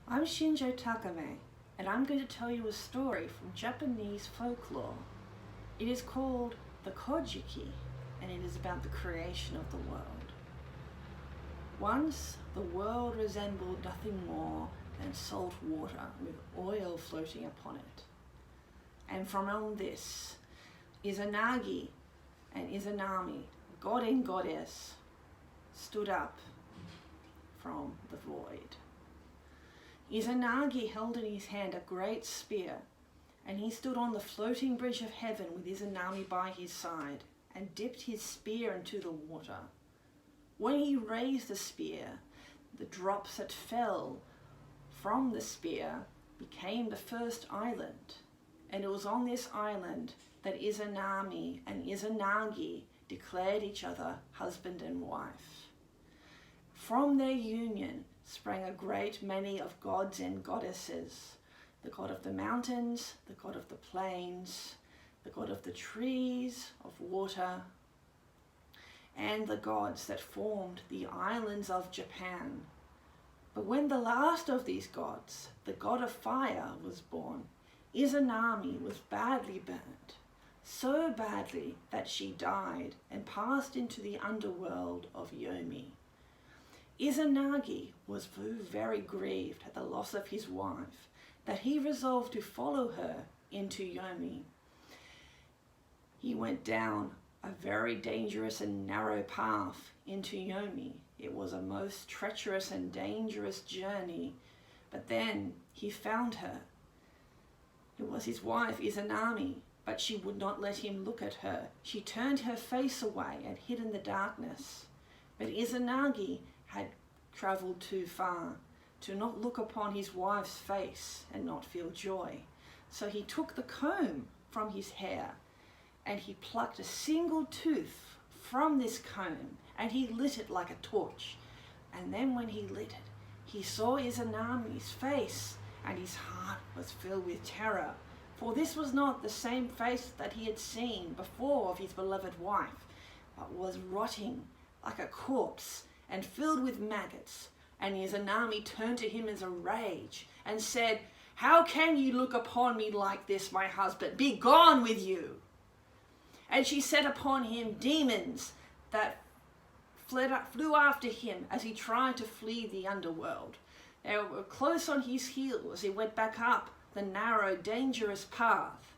I'm Shinjo Takame, and I'm going to tell you a story from Japanese folklore. It is called the Kojiki, and it is about the creation of the world. Once, the world resembled nothing more than salt water with oil floating upon it. And from on this, Izanagi and Izanami, god and goddess, stood up from the void. Izanagi held in his hand a great spear, and he stood on the floating bridge of heaven with Izanami by his side and dipped his spear into the water. When he raised the spear, the drops that fell from the spear became the first island, and it was on this island that Izanami and Izanagi declared each other husband and wife. From their union sprang a great many of gods and goddesses, the god of the mountains, the god of the plains, the god of the trees, of water, and the gods that formed the islands of Japan. But when the last of these gods, the god of fire, was born, Izanami was badly burnt, so badly that she died and passed into the underworld of Yomi. Izanagi was so very grieved at the loss of his wife that he resolved to follow her into Yomi. He went down a very dangerous and narrow path into Yomi. It was a most treacherous and dangerous journey, but then he found her. It was his wife Izanami, but she would not let him look at her. She turned her face away and hid in the darkness. But Izanagi had travelled too far to not look upon his wife's face and not feel joy. So he took the comb from his hair and he plucked a single tooth from this comb and he lit it like a torch. And then when he lit it, he saw Izanami's face and his heart was filled with terror. For this was not the same face that he had seen before of his beloved wife, but was rotting like a corpse and filled with maggots. And Izanami turned to him as a rage and said, "How can you look upon me like this, my husband? Be gone with you!" And she set upon him demons that flew after him as he tried to flee the underworld. They were close on his heels as he went back up the narrow, dangerous path.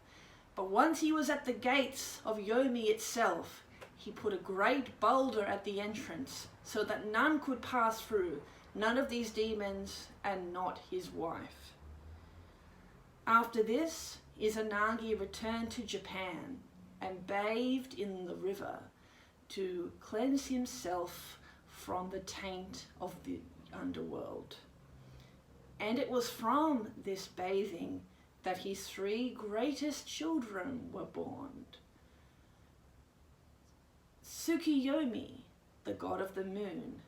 But once he was at the gates of Yomi itself, he put a great boulder at the entrance so that none could pass through, none of these demons and not his wife. After this, Izanagi returned to Japan and bathed in the river to cleanse himself from the taint of the underworld. And it was from this bathing that his 3 greatest children were born. Tsukiyomi, the god of the moon,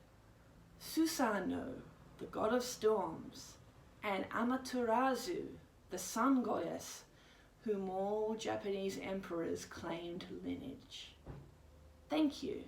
Susanoo, the god of storms, and Amaterasu, the sun goddess, whom all Japanese emperors claimed lineage. Thank you.